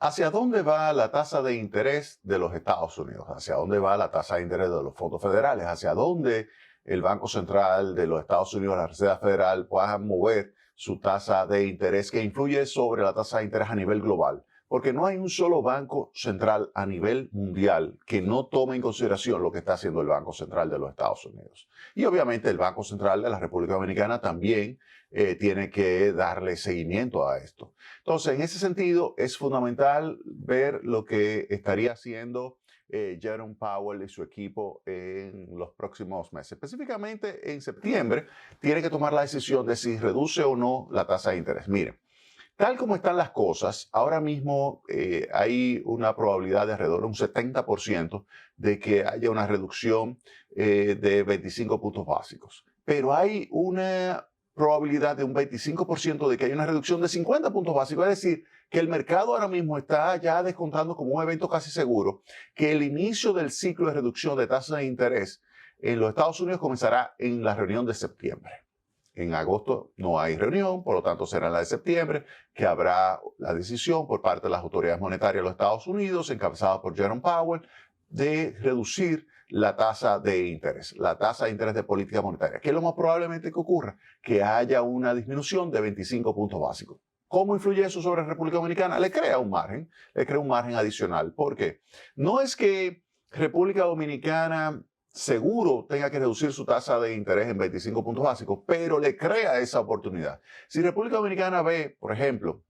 ¿Hacia dónde va la tasa de interés de los Estados Unidos? ¿Hacia dónde va la tasa de interés de los fondos federales? ¿Hacia dónde el Banco Central de los Estados Unidos, la Reserva Federal, pueda mover su tasa de interés que influye sobre la tasa de interés a nivel global? Porque no hay un solo banco central a nivel mundial que no tome en consideración lo que está haciendo el Banco Central de los Estados Unidos. Y obviamente el Banco Central de la República Dominicana también tiene que darle seguimiento a esto. Entonces, en ese sentido, es fundamental ver lo que estaría haciendo Jerome Powell y su equipo en los próximos meses. Específicamente en septiembre, tiene que tomar la decisión de si reduce o no la tasa de interés. Miren, tal como están las cosas, ahora mismo hay una probabilidad de alrededor de un 70% de que haya una reducción de 25 puntos básicos. Pero hay una probabilidad de un 25% de que haya una reducción de 50 puntos básicos. Es decir, que el mercado ahora mismo está ya descontando como un evento casi seguro que el inicio del ciclo de reducción de tasas de interés en los Estados Unidos comenzará en la reunión de septiembre. En agosto no hay reunión, por lo tanto será en la de septiembre que habrá la decisión por parte de las autoridades monetarias de los Estados Unidos, encabezada por Jerome Powell, de reducir la tasa de interés de política monetaria. ¿Qué es lo más probablemente que ocurra? Que haya una disminución de 25 puntos básicos. ¿Cómo influye eso sobre la República Dominicana? Le crea un margen adicional. ¿Por qué? No es que República Dominicana seguro tenga que reducir su tasa de interés en 25 puntos básicos, pero le crea esa oportunidad. Si República Dominicana ve, por ejemplo,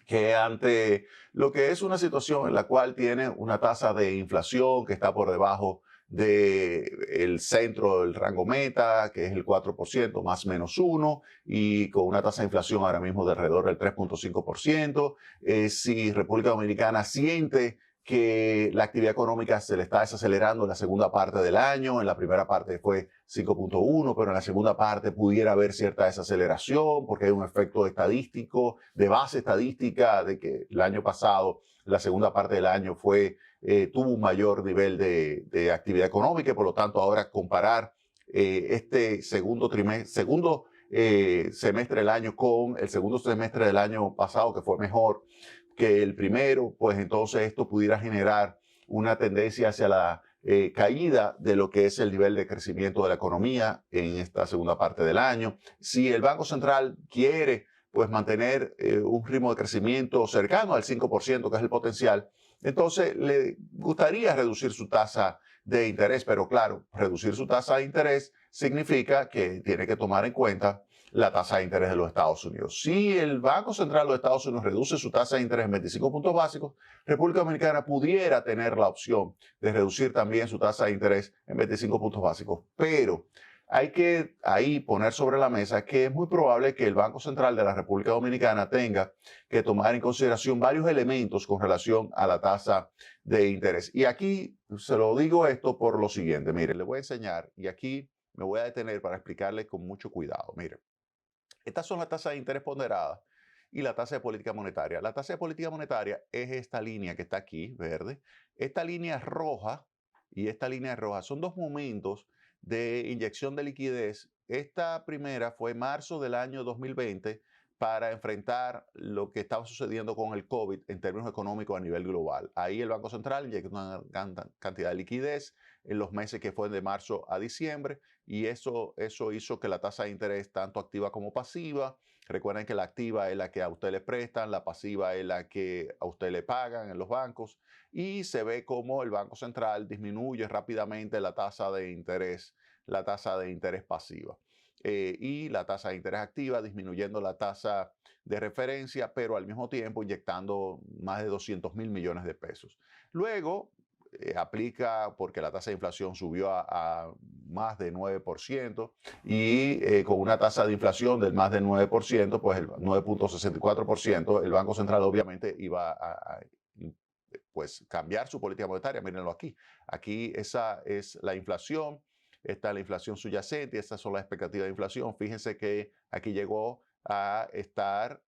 que ante lo que es una situación en la cual tiene una tasa de inflación que está por debajo del centro del rango meta, que es el 4% más menos 1, y con una tasa de inflación ahora mismo de alrededor del 3,5%. Si República Dominicana siente que la actividad económica se le está desacelerando en la segunda parte del año, en la primera parte fue 5,1, pero en la segunda parte pudiera haber cierta desaceleración porque hay un efecto estadístico, de base estadística, de que el año pasado, la segunda parte del año tuvo un mayor nivel de actividad económica y por lo tanto ahora comparar este segundo semestre del año con el segundo semestre del año pasado que fue mejor que el primero, pues entonces esto pudiera generar una tendencia hacia la caída de lo que es el nivel de crecimiento de la economía en esta segunda parte del año. Si el Banco Central quiere pues mantener un ritmo de crecimiento cercano al 5%, que es el potencial, entonces le gustaría reducir su tasa de interés, pero claro, reducir su tasa de interés significa que tiene que tomar en cuenta la tasa de interés de los Estados Unidos. Si el Banco Central de los Estados Unidos reduce su tasa de interés en 25 puntos básicos, República Dominicana pudiera tener la opción de reducir también su tasa de interés en 25 puntos básicos. Pero hay que ahí poner sobre la mesa que es muy probable que el Banco Central de la República Dominicana tenga que tomar en consideración varios elementos con relación a la tasa de interés. Y aquí se lo digo esto por lo siguiente. Mire, le voy a enseñar y aquí me voy a detener para explicarle con mucho cuidado. Mire. Estas son las tasas de interés ponderadas y la tasa de política monetaria. La tasa de política monetaria es esta línea que está aquí, verde. Esta línea roja y esta línea roja son dos momentos de inyección de liquidez. Esta primera fue en marzo del año 2020 para enfrentar lo que estaba sucediendo con el COVID en términos económicos a nivel global. Ahí el Banco Central inyectó una gran cantidad de liquidez en los meses que fue de marzo a diciembre y eso hizo que la tasa de interés, tanto activa como pasiva, recuerden que la activa es la que a usted le prestan, la pasiva es la que a usted le pagan en los bancos, y se ve como el Banco Central disminuye rápidamente la tasa de interés pasiva. Y la tasa de interés activa, disminuyendo la tasa de referencia, pero al mismo tiempo inyectando más de 200 mil millones de pesos. Luego, aplica porque la tasa de inflación subió a más de 9% y con una tasa de inflación del más del 9%, pues el 9,64%, el Banco Central obviamente iba a pues cambiar su política monetaria. Mírenlo aquí. Aquí esa es la inflación, esta es la inflación subyacente y estas son las expectativas de inflación. Fíjense que aquí llegó a estar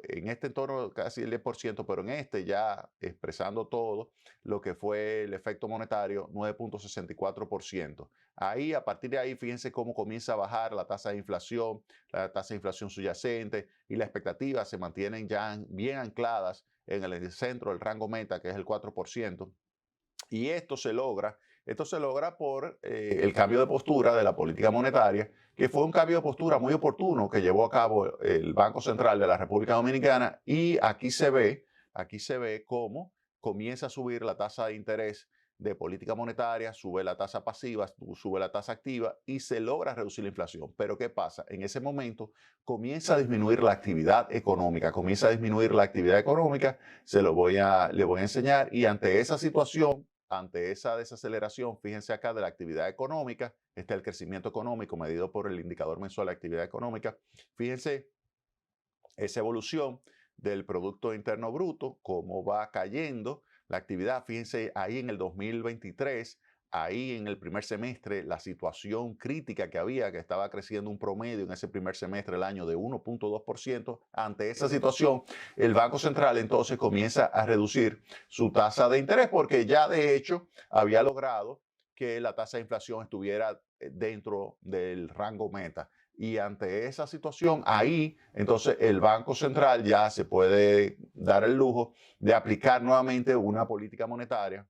en este entorno casi el 10%, pero en este ya expresando todo lo que fue el efecto monetario, 9.64%. Ahí, a partir de ahí, fíjense cómo comienza a bajar la tasa de inflación subyacente y las expectativas se mantienen ya bien ancladas en el centro del rango meta, que es el 4%. Y esto se logra por el cambio de postura de la política monetaria, que fue un cambio de postura muy oportuno que llevó a cabo el Banco Central de la República Dominicana. Y aquí se ve cómo comienza a subir la tasa de interés de política monetaria, sube la tasa pasiva, sube la tasa activa y se logra reducir la inflación. Pero ¿qué pasa? En ese momento comienza a disminuir la actividad económica, le voy a enseñar, y ante esa situación, ante esa desaceleración, fíjense acá de la actividad económica, este es el crecimiento económico medido por el indicador mensual de actividad económica. Fíjense esa evolución del Producto Interno Bruto, cómo va cayendo la actividad. Fíjense ahí en el 2023, ahí en el primer semestre, la situación crítica que había, que estaba creciendo un promedio en ese primer semestre del año de 1.2%. Ante esa situación, el Banco Central entonces comienza a reducir su tasa de interés porque ya de hecho había logrado que la tasa de inflación estuviera dentro del rango meta. Y ante esa situación, ahí entonces el Banco Central ya se puede dar el lujo de aplicar nuevamente una política monetaria.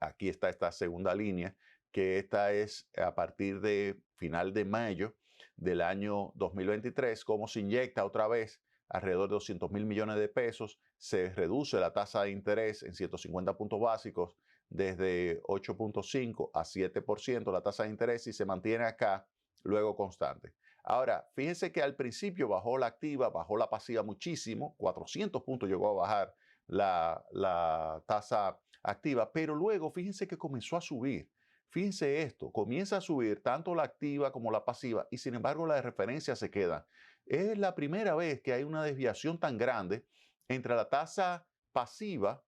Aquí está esta segunda línea, que esta es a partir de final de mayo del año 2023, cómo se inyecta otra vez alrededor de 200.000 millones de pesos, se reduce la tasa de interés en 150 puntos básicos desde 8.5 a 7% la tasa de interés y se mantiene acá luego constante. Ahora, fíjense que al principio bajó la activa, bajó la pasiva muchísimo, 400 puntos llegó a bajar la tasa activa, pero luego fíjense que comenzó a subir. Fíjense esto, comienza a subir tanto la activa como la pasiva y sin embargo la de referencia se queda. Es la primera vez que hay una desviación tan grande entre la tasa pasiva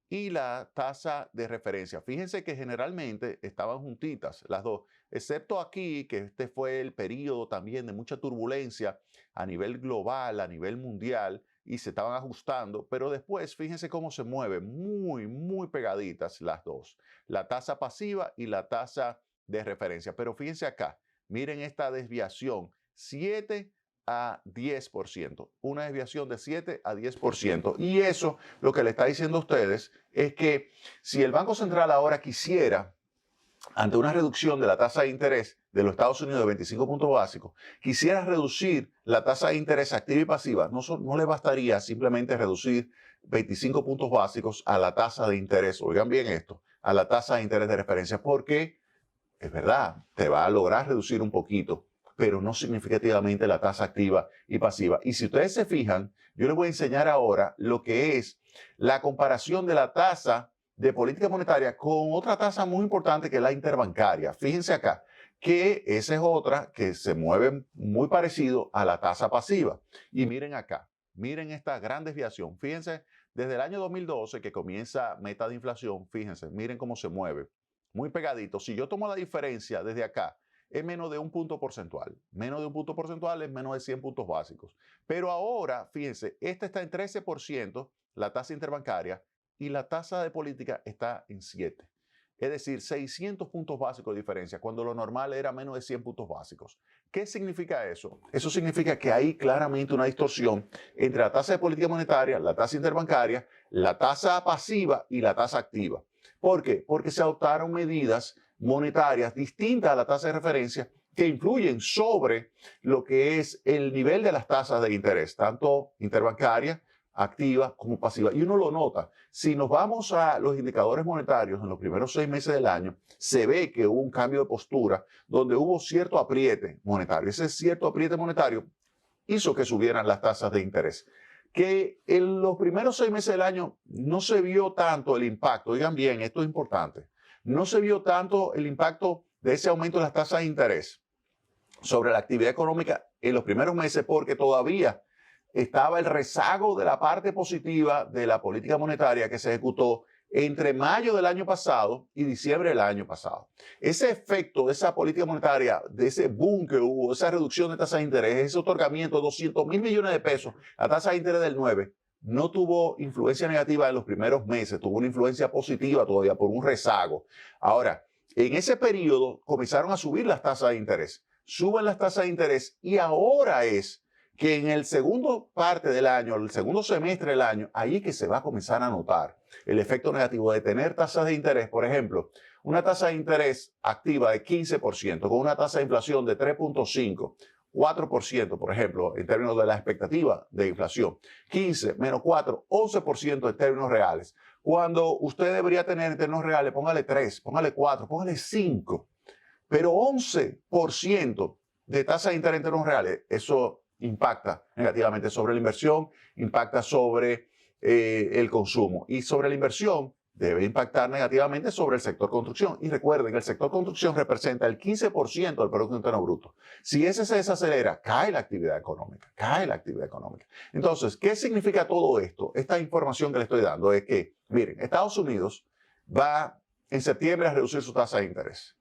y la tasa de referencia. Fíjense que generalmente estaban juntitas las dos, excepto aquí, que este fue el periodo también de mucha turbulencia a nivel global, a nivel mundial, y se estaban ajustando, pero después fíjense cómo se mueven muy pegaditas las dos, la tasa pasiva y la tasa de referencia. Pero fíjense acá, miren esta desviación, 7 a 10%, una desviación de 7 a 10%. Y eso lo que le está diciendo a ustedes es que si el Banco Central ahora quisiera, ante una reducción de la tasa de interés de los Estados Unidos de 25 puntos básicos, quisiera reducir la tasa de interés activa y pasiva, no le bastaría simplemente reducir 25 puntos básicos a la tasa de interés, oigan bien esto, a la tasa de interés de referencia, porque es verdad, te va a lograr reducir un poquito, pero no significativamente la tasa activa y pasiva. Y si ustedes se fijan, yo les voy a enseñar ahora lo que es la comparación de la tasa de política monetaria con otra tasa muy importante que es la interbancaria. Fíjense acá, que esa es otra que se mueve muy parecido a la tasa pasiva. Y miren acá, miren esta gran desviación. Fíjense, desde el año 2012 que comienza meta de inflación, fíjense, miren cómo se mueve. Muy pegadito. Si yo tomo la diferencia desde acá, es menos de un punto porcentual. Menos de un punto porcentual es menos de 100 puntos básicos. Pero ahora, fíjense, esta está en 13%, la tasa interbancaria, y la tasa de política está en 7. Es decir, 600 puntos básicos de diferencia, cuando lo normal era menos de 100 puntos básicos. ¿Qué significa eso? Eso significa que hay claramente una distorsión entre la tasa de política monetaria, la tasa interbancaria, la tasa pasiva y la tasa activa. ¿Por qué? Porque se adoptaron medidas monetarias distintas a la tasa de referencia que influyen sobre lo que es el nivel de las tasas de interés, tanto interbancaria, activa como pasiva. Y uno lo nota. Si nos vamos a los indicadores monetarios en los primeros 6 meses del año, se ve que hubo un cambio de postura donde hubo cierto apriete monetario. Ese cierto apriete monetario hizo que subieran las tasas de interés. Que en los primeros 6 meses del año no se vio tanto el impacto. Oigan bien, esto es importante. No se vio tanto el impacto de ese aumento de las tasas de interés sobre la actividad económica en los primeros meses porque todavía estaba el rezago de la parte positiva de la política monetaria que se ejecutó entre mayo del año pasado y diciembre del año pasado. Ese efecto de esa política monetaria, de ese boom que hubo, esa reducción de tasas de interés, ese otorgamiento de 200.000 millones de pesos a tasa de interés del 9, no tuvo influencia negativa en los primeros meses, tuvo una influencia positiva todavía por un rezago. Ahora, en ese periodo comenzaron a subir las tasas de interés. Suben las tasas de interés y ahora es que en el segundo parte del año, el segundo semestre del año, ahí es que se va a comenzar a notar el efecto negativo de tener tasas de interés. Por ejemplo, una tasa de interés activa de 15% con una tasa de inflación de 3.5%, 4%, por ejemplo, en términos de la expectativa de inflación. 15 menos 4, 11% en términos reales. Cuando usted debería tener en términos reales, póngale 3, póngale 4, póngale 5. Pero 11% de tasa de interés en términos reales, eso impacta negativamente sobre la inversión, impacta sobre el consumo. Y sobre la inversión debe impactar negativamente sobre el sector construcción. Y recuerden que el sector construcción representa el 15% del Producto Interno Bruto. Si ese se desacelera, cae la actividad económica, cae la actividad económica. Entonces, ¿qué significa todo esto? Esta información que le estoy dando es que, miren, Estados Unidos va en septiembre a reducir su tasa de interés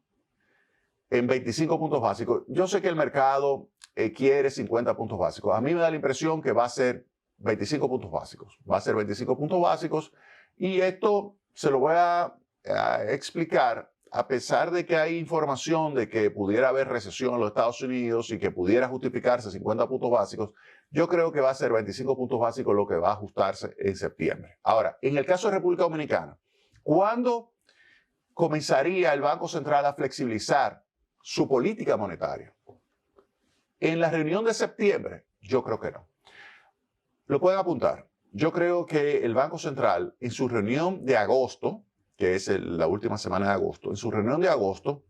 en 25 puntos básicos. Yo sé que el mercado quiere 50 puntos básicos. A mí me da la impresión que va a ser 25 puntos básicos. Va a ser 25 puntos básicos y esto se lo voy a explicar a pesar de que hay información de que pudiera haber recesión en los Estados Unidos y que pudiera justificarse 50 puntos básicos. Yo creo que va a ser 25 puntos básicos lo que va a ajustarse en septiembre. Ahora, en el caso de República Dominicana, ¿cuándo comenzaría el Banco Central a flexibilizar su política monetaria? En la reunión de septiembre, yo creo que no. Lo pueden apuntar. Yo creo que el Banco Central, en su reunión de agosto, que es la última semana de agosto, en su reunión de agosto,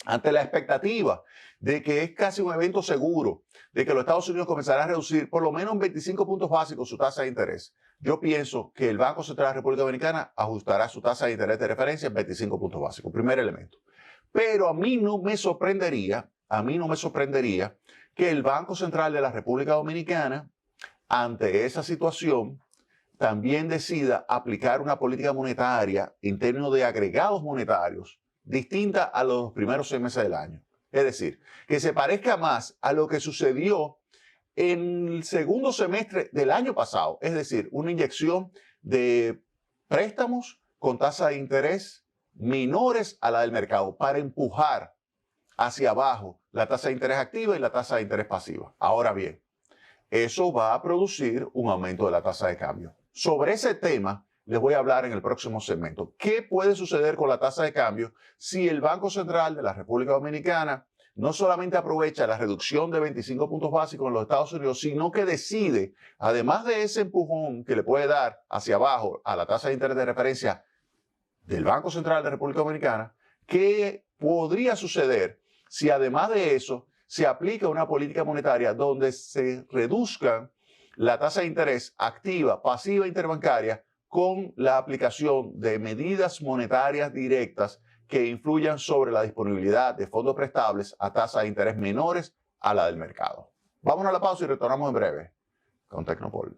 ante la expectativa de que es casi un evento seguro, de que los Estados Unidos comenzarán a reducir por lo menos en 25 puntos básicos su tasa de interés, yo pienso que el Banco Central de la República Dominicana ajustará su tasa de interés de referencia en 25 puntos básicos. Primer elemento. Pero a mí no me sorprendería que el Banco Central de la República Dominicana, ante esa situación, también decida aplicar una política monetaria en términos de agregados monetarios distinta a los primeros 6 meses del año. Es decir, que se parezca más a lo que sucedió en el segundo semestre del año pasado. Es decir, una inyección de préstamos con tasa de interés menores a la del mercado para empujar hacia abajo la tasa de interés activa y la tasa de interés pasiva. Ahora bien, eso va a producir un aumento de la tasa de cambio. Sobre ese tema les voy a hablar en el próximo segmento. ¿Qué puede suceder con la tasa de cambio si el Banco Central de la República Dominicana no solamente aprovecha la reducción de 25 puntos básicos en los Estados Unidos, sino que decide, además de ese empujón que le puede dar hacia abajo a la tasa de interés de referencia del Banco Central de la República Dominicana, qué podría suceder si además de eso se aplica una política monetaria donde se reduzcan la tasa de interés activa, pasiva e interbancaria con la aplicación de medidas monetarias directas que influyan sobre la disponibilidad de fondos prestables a tasas de interés menores a la del mercado. Vámonos a la pausa y retornamos en breve con Tecnopol.